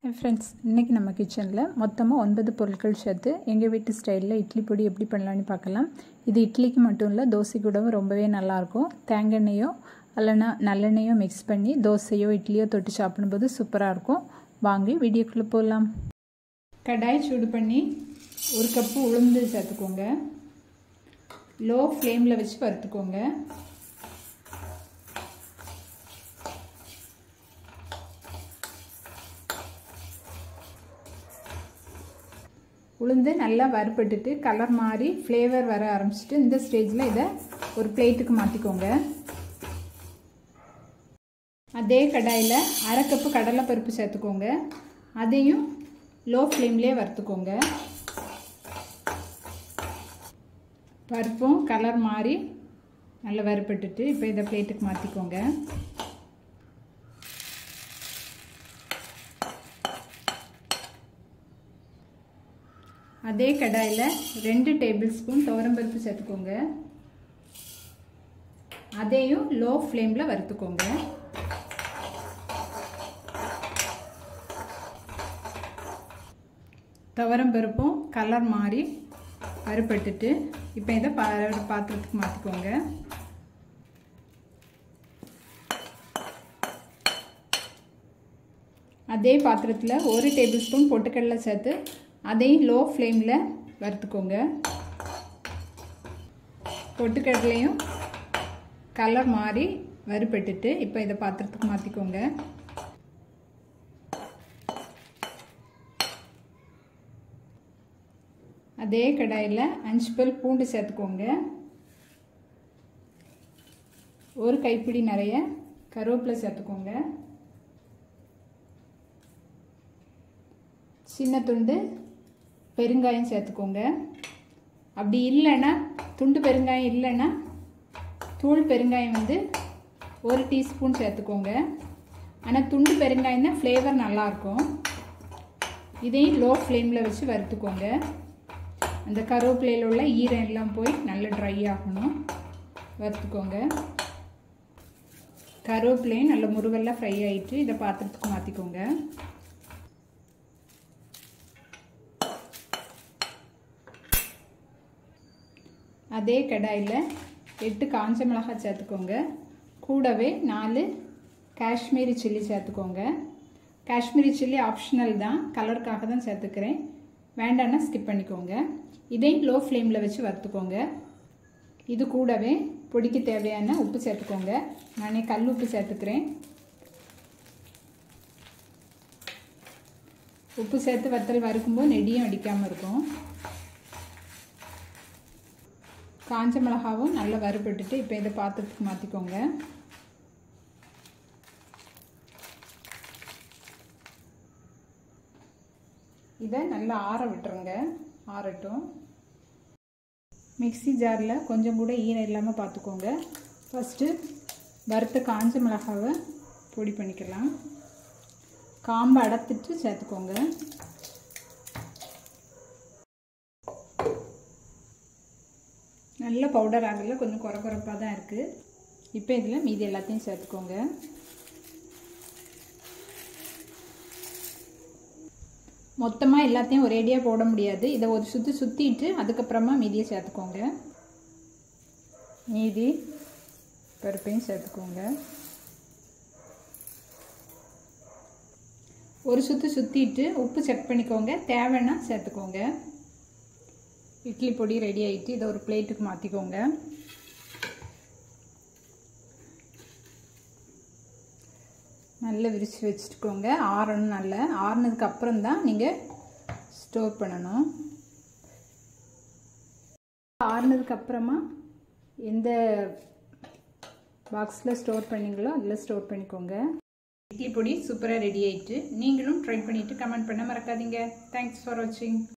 Friends, இன்றைக்கி நம்ம கிச்சனில் மொத்தமாக 9 பொருட்கள் சேர்த்து எங்கள் வீட்டு ஸ்டைலில் இட்லி பொடி எப்படி பண்ணலான்னு பார்க்கலாம். இது இட்லிக்கு மட்டும் இல்லை, தோசை கூடவும் ரொம்பவே நல்லாயிருக்கும். தேங்காய் எண்ணெயோ இல்லைனா நல்லெண்ணெயோ மிக்ஸ் பண்ணி தோசையோ இட்லியோ தொட்டு சாப்பிடும்போது சூப்பராக இருக்கும். வாங்கி வீடியோக்குள்ளே போகலாம். கடாய் சூடு பண்ணி 1 கப்பு உளுந்து சேர்த்துக்கோங்க. லோ ஃப்ளேமில் வச்சு வறுத்துக்கோங்க. உளுந்து நல்லா வறுபட்டுட்டு கலர் மாறி ஃப்ளேவர் வர ஆரம்பிச்சிட்டு இந்த ஸ்டேஜில் இதை ஒரு பிளேட்டுக்கு மாற்றிக்கோங்க. அதே கடாயில் 1/2 கப்பு கடலைப்பருப்பு சேர்த்துக்கோங்க. அதையும் லோ ஃப்ளேம்லேயே வறுத்துக்கோங்க. பருப்பும் கலர் மாறி நல்லா வறுபட்டுட்டு இப்போ இதை பிளேட்டுக்கு மாற்றிக்கோங்க. அதே கடாயில் 2 டேபிள் ஸ்பூன் துவரம்பருப்பு சேர்த்துக்கோங்க. அதையும் லோ ஃப்ளேமில் வறுத்துக்கோங்க. துவரம்பருப்பும் கலர் மாறி வறுபட்டுட்டு இப்போ இதை பாத்திரத்துக்கு மாற்றிக்கோங்க. அதே பாத்திரத்தில் 1 டேபிள் ஸ்பூன் பொட்டுக்கடலை சேர்த்து அதையும் லோ ஃப்ளேமில் வறுத்துக்கோங்க. பொட்டுக்கடலையும் கலர் மாறி வறுபட்டுட்டு இப்போ இதை பாத்திரத்துக்கு மாற்றிக்கோங்க. அதே கடாயில் 5 பல் பூண்டு சேர்த்துக்கோங்க. 1 கைப்பிடி நிறைய கருவேப்பிலை சேர்த்துக்கோங்க. சின்ன துண்டு பெருங்காயம் சேர்த்துக்கோங்க. அப்படி இல்லைன்னா துண்டு பெருங்காயம் இல்லைன்னா தூள் பெருங்காயம் 1 டீஸ்பூன் சேர்த்துக்கோங்க. ஆனால் துண்டு பெருங்காயம் தான் ஃப்ளேவர் நல்லாயிருக்கும். இதையும் லோ ஃப்ளேமில் வச்சு வறுத்துக்கோங்க. அந்த கருவேப்பிலையில் உள்ள ஈரம் எல்லாம் போய் நல்லா ட்ரை ஆகணும். வறுத்துக்கோங்க. கருவேப்பிலையும் நல்ல முருகெல்லாம் ஃப்ரை ஆகிட்டு இதை பாத்திரத்துக்கு மாற்றிக்கோங்க. அதே கடாயில் 8 காஞ்ச மிளகாய் சேர்த்துக்கோங்க. கூடவே 4 காஷ்மீரி சில்லி சேர்த்துக்கோங்க. காஷ்மீரி சில்லி ஆப்ஷனல் தான், கலருக்காக தான் சேர்த்துக்கிறேன். வேண்டான்னா ஸ்கிப் பண்ணிக்கோங்க. இதையும் லோ ஃப்ளேமில் வச்சு வறுத்துக்கோங்க. இது கூடவே பொடிக்கு தேவையான உப்பு சேர்த்துக்கோங்க. நானே கல் உப்பு சேர்த்துக்கிறேன். உப்பு சேர்த்து வத்தல் வறுக்கும்போது நெடியும் அடிக்காமல் இருக்கும். காஞ்ச மிளகாவும் நல்லா வறுபட்டுட்டு இப்போ இதை பாத்திரத்துக்கு மாற்றிக்கோங்க. இதை நல்லா ஆற விட்டுருங்க. ஆறட்டும். மிக்ஸி ஜாரில் கொஞ்சம் கூட ஈரம் இல்லாமல் பார்த்துக்கோங்க. ஃபஸ்ட்டு வறுத்த காஞ்ச மிளகாவை பொடி பண்ணிக்கலாம். காம்பை அடத்துட்டு சேர்த்துக்கோங்க. நல்ல பவுடர் ஆகல, கொஞ்சம் குறப்பாக தான் இருக்குது. இப்போ இதில் மீதி எல்லாத்தையும் சேர்த்துக்கோங்க. மொத்தமாக எல்லாத்தையும் ஒரேடியாக போட முடியாது. இதை ஒரு சுற்றிட்டு அதுக்கப்புறமா மீதியை சேர்த்துக்கோங்க. மீதி பருப்பையும் சேர்த்துக்கோங்க. ஒரு சுற்றிட்டு உப்பு செக் பண்ணிக்கோங்க. தேவைன்னா சேர்த்துக்கோங்க. இட்லி பொடி ரெடி ஆகிட்டு இதை ஒரு பிளேட்டுக்கு மாற்றிக்கோங்க. நல்லா விரித்து வச்சுட்டுக்கோங்க. ஆறணும். நல்லா ஆறுனதுக்கு அப்புறம் தான் நீங்கள் ஸ்டோர் பண்ணணும். ஆறுனதுக்கு அப்புறமா எந்த பாக்ஸில் ஸ்டோர் பண்ணிங்களோ அதில் ஸ்டோர் பண்ணிக்கோங்க. இட்லி பொடி சூப்பராக ரெடி ஆகிட்டு நீங்களும் ட்ரை பண்ணிவிட்டு கமெண்ட் பண்ண மறக்காதீங்க. தேங்க்ஸ் ஃபார் வாட்சிங்.